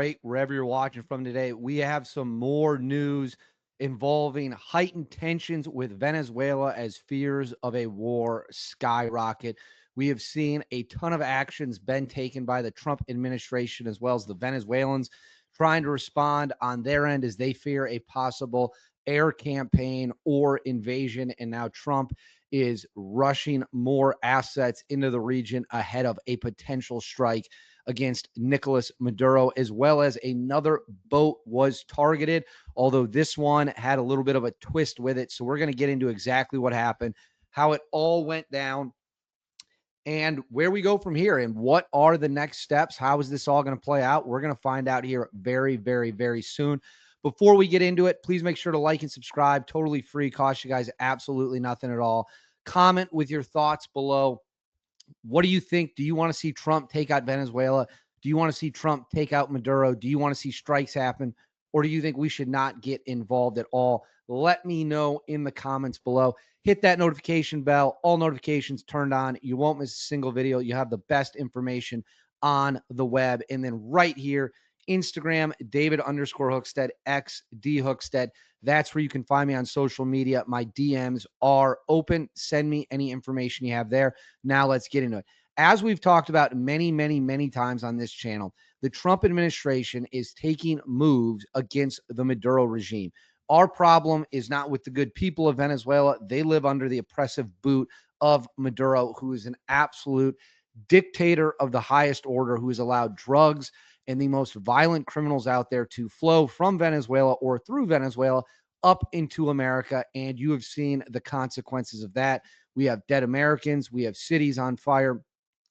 Right, wherever you're watching from today, we have some more news involving heightened tensions with Venezuela as fears of a war skyrocket. We have seen a ton of actions been taken by the Trump administration as well as the Venezuelans trying to respond on their end as they fear a possible air campaign or invasion. And now Trump is rushing more assets into the region ahead of a potential strike against Nicolas Maduro, as well as another boat was targeted, although this one had a little bit of a twist with it. So we're going to get into exactly what happened, how it all went down, and where we go from here and what are the next steps. How is this all going to play out? We're going to find out here very, very, very soon. Before we get into it, please make sure to like and subscribe. Totally free. Cost you guys absolutely nothing at all. Comment with your thoughts below. What do you think? Do you want to see Trump take out Venezuela? Do you want to see Trump take out Maduro? Do you want to see strikes happen? Or do you think we should not get involved at all? Let me know in the comments below. Hit that notification bell. All notifications turned on. You won't miss a single video. You have the best information on the web. And then right here, Instagram, David_Hookstead, XD Hookstead. That's where you can find me on social media. My DMs are open. Send me any information you have there. Now let's get into it. As we've talked about many, many, many times on this channel, the Trump administration is taking moves against the Maduro regime. Our problem is not with the good people of Venezuela. They live under the oppressive boot of Maduro, who is an absolute dictator of the highest order, who has allowed drugs and the most violent criminals out there to flow from Venezuela or through Venezuela up into America. And you have seen the consequences of that. We have dead Americans. We have cities on fire.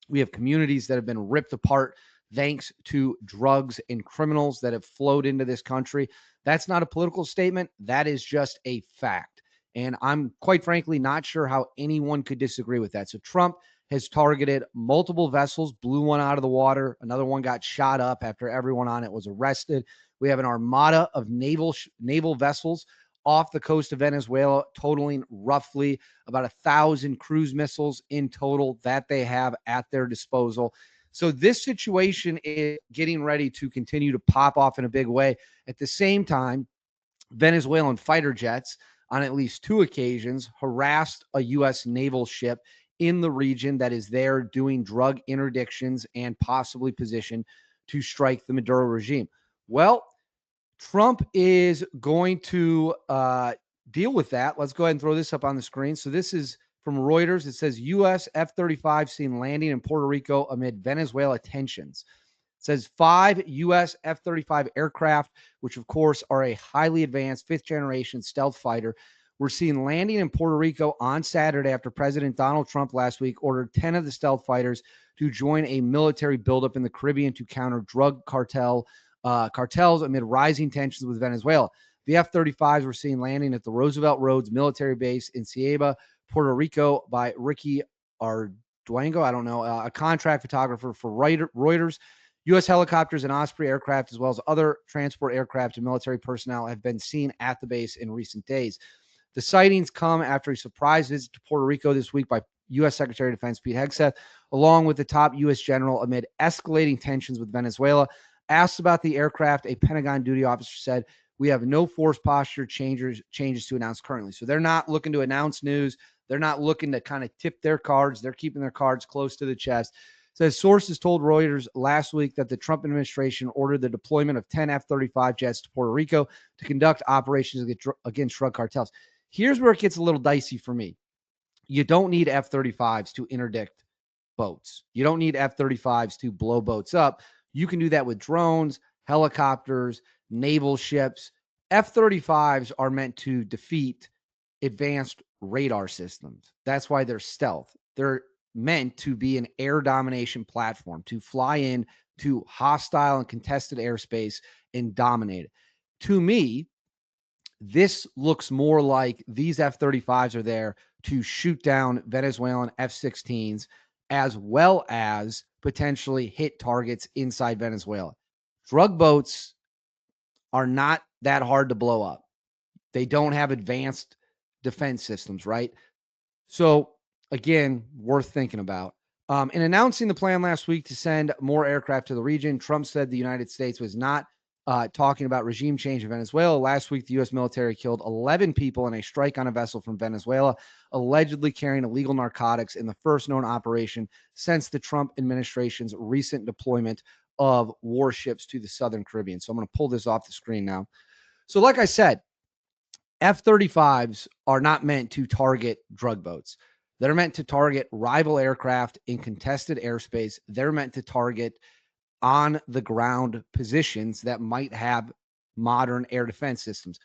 We have communities that have been ripped apart thanks to drugs and criminals that have flowed into this country. That's not a political statement. That is just a fact. And I'm quite frankly not sure how anyone could disagree with that. So Trump has targeted multiple vessels, blew one out of the water. Another one got shot up after everyone on it was arrested. We have an armada of naval vessels off the coast of Venezuela, totaling roughly about 1,000 cruise missiles in total that they have at their disposal. So this situation is getting ready to continue to pop off in a big way. At the same time, Venezuelan fighter jets on at least two occasions harassed a U.S. naval ship in the region that is there doing drug interdictions and possibly positioned to strike the Maduro regime. Well, Trump is going to deal with that. Let's go ahead and throw this up on the screen. So this is from Reuters. It says U.S. F-35 seen landing in Puerto Rico amid Venezuela tensions. It says 5 U.S. F-35 aircraft, which of course are a highly advanced fifth-generation stealth fighter, were seen landing in Puerto Rico on Saturday after President Donald Trump last week ordered 10 of the stealth fighters to join a military buildup in the Caribbean to counter drug cartels amid rising tensions with Venezuela. The F-35s were seen landing at the Roosevelt Roads military base in Ceiba, Puerto Rico by Ricky Arduengo, I don't know, a contract photographer for Reuters. U.S. helicopters and Osprey aircraft, as well as other transport aircraft and military personnel, have been seen at the base in recent days. The sightings come after a surprise visit to Puerto Rico this week by U.S. Secretary of Defense Pete Hegseth, along with the top U.S. general, amid escalating tensions with Venezuela. Asked about the aircraft, a Pentagon duty officer said, "We have no force posture changes to announce currently." So they're not looking to announce news. They're not looking to kind of tip their cards. They're keeping their cards close to the chest. Says sources told Reuters last week that the Trump administration ordered the deployment of 10 F-35 jets to Puerto Rico to conduct operations against drug cartels. Here's where it gets a little dicey for me. You don't need F-35s to interdict boats. You don't need F-35s to blow boats up. You can do that with drones, helicopters, naval ships. F-35s are meant to defeat advanced radar systems. That's why they're stealth. They're meant to be an air domination platform, to fly in to hostile and contested airspace and dominate it. To me, this looks more like these F-35s are there to shoot down Venezuelan F-16s as well as potentially hit targets inside Venezuela. Drug boats are not that hard to blow up. They don't have advanced defense systems, right? So, again, worth thinking about. In announcing the plan last week to send more aircraft to the region, Trump said the United States was not talking about regime change in Venezuela. Last week, the U.S. military killed 11 people in a strike on a vessel from Venezuela, allegedly carrying illegal narcotics in the first known operation since the Trump administration's recent deployment of warships to the Southern Caribbean. So I'm going to pull this off the screen now. So like I said, F-35s are not meant to target drug boats. They're meant to target rival aircraft in contested airspace. They're meant to target on the ground positions that might have modern air defense systems.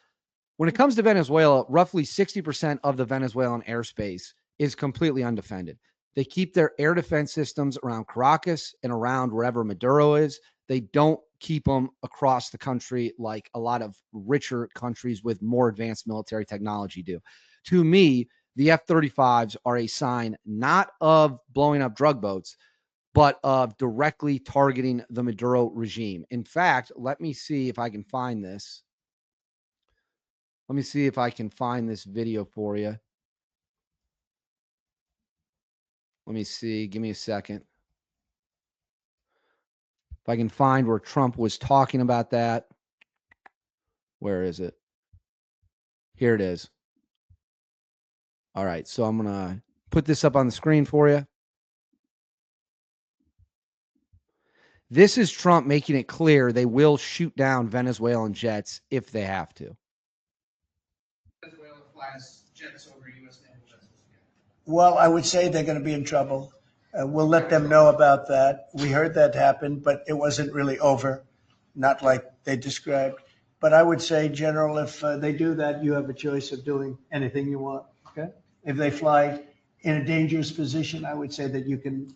When it comes to Venezuela, roughly 60% of the Venezuelan airspace is completely undefended. They keep their air defense systems around Caracas and around wherever Maduro is. They don't keep them across the country like a lot of richer countries with more advanced military technology do. To me, the F-35s are a sign not of blowing up drug boats, but of directly targeting the Maduro regime. In fact, let me see if I can find this. Let me see if I can find this video for you. Let me see. Give me a second. If I can find where Trump was talking about that. Where is it? Here it is. All right. So I'm going to put this up on the screen for you. This is Trump making it clear they will shoot down Venezuelan jets if they have to. Venezuela flies jets over U.S. naval vessels again? Well, I would say they're going to be in trouble. We'll let them know about that. We heard that happen, but it wasn't really over, not like they described. But I would say, General, if they do that, you have a choice of doing anything you want. Okay? If they fly in a dangerous position, I would say that you can,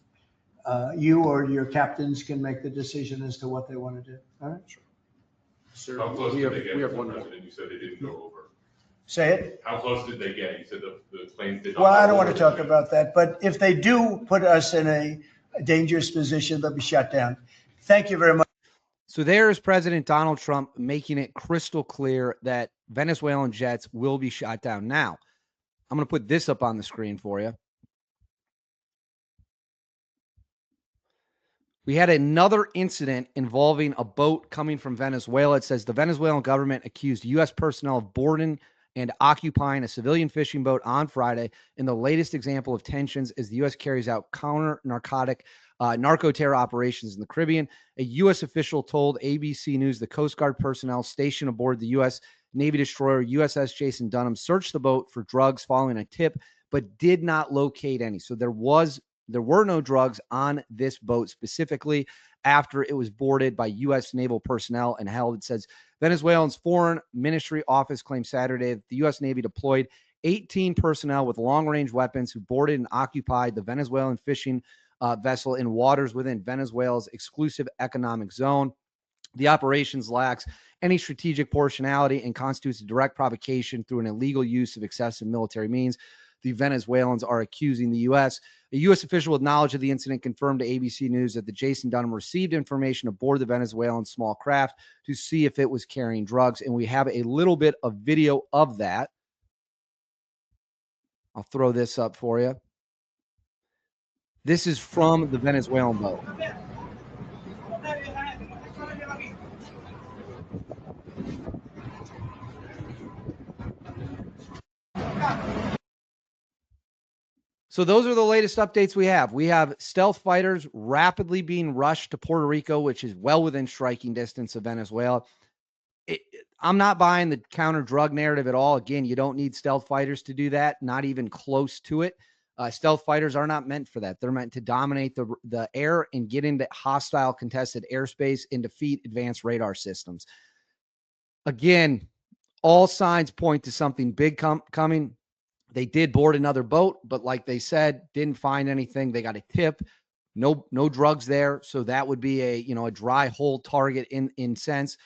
you or your captains can make the decision as to what they want to do. All right? Sure. Sir, how close did they get? President, you said they didn't go over. Say it. How close did they get? You said the planes did not. Well, I don't want to talk about that, but if they do put us in a dangerous position, they'll be shut down. Thank you very much. So there's President Donald Trump making it crystal clear that Venezuelan jets will be shot down. Now, I'm going to put this up on the screen for you. We had another incident involving a boat coming from Venezuela. It says the Venezuelan government accused U.S. personnel of boarding and occupying a civilian fishing boat on Friday in the latest example of tensions as the U.S. carries out counter-narcotic narco-terror operations in the Caribbean. A U.S. official told ABC News the Coast Guard personnel stationed aboard the U.S. Navy destroyer USS Jason Dunham searched the boat for drugs following a tip, but did not locate any. So there were no drugs on this boat specifically after it was boarded by U.S. naval personnel and held. It says Venezuelan's Foreign Ministry office claimed Saturday that the U.S. Navy deployed 18 personnel with long-range weapons who boarded and occupied the Venezuelan fishing vessel in waters within Venezuela's exclusive economic zone. The operations lacks any strategic proportionality and constitutes a direct provocation through an illegal use of excessive military means. The Venezuelans are accusing the U.S. A U.S. official with knowledge of the incident confirmed to ABC News that the Jason Dunham received information aboard the Venezuelan small craft to see if it was carrying drugs. And we have a little bit of video of that. I'll throw this up for you. This is from the Venezuelan boat. So those are the latest updates we have. We have stealth fighters rapidly being rushed to Puerto Rico, which is well within striking distance of Venezuela. I'm not buying the counter drug narrative at all. Again, you don't need stealth fighters to do that, not even close to it. Stealth fighters are not meant for that. They're meant to dominate the air and get into hostile contested airspace and defeat advanced radar systems. Again, all signs point to something big coming. They did board another boat, but like they said, didn't find anything. They got a tip, no drugs there. So that would be a dry hole target in sense.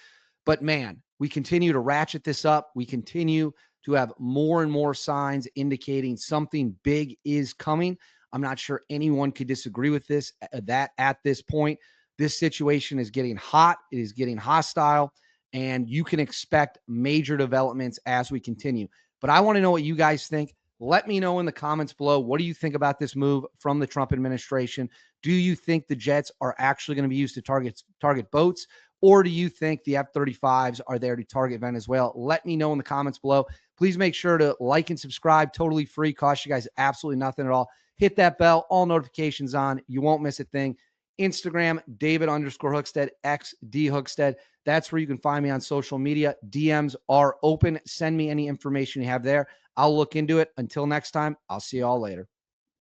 But man, we continue to ratchet this up. We continue to have more and more signs indicating something big is coming. I'm not sure anyone could disagree with that at this point. This situation is getting hot. It is getting hostile, and you can expect major developments as we continue. But I want to know what you guys think. Let me know in the comments below. What do you think about this move from the Trump administration? Do you think the jets are actually going to be used to target boats? Or do you think the F-35s are there to target Venezuela? Let me know in the comments below. Please make sure to like and subscribe. Totally free. Cost you guys absolutely nothing at all. Hit that bell. All notifications on. You won't miss a thing. Instagram, David_Hookstead, XD Hookstead. That's where you can find me on social media. DMs are open. Send me any information you have there. I'll look into it. Until next time, I'll see you all later.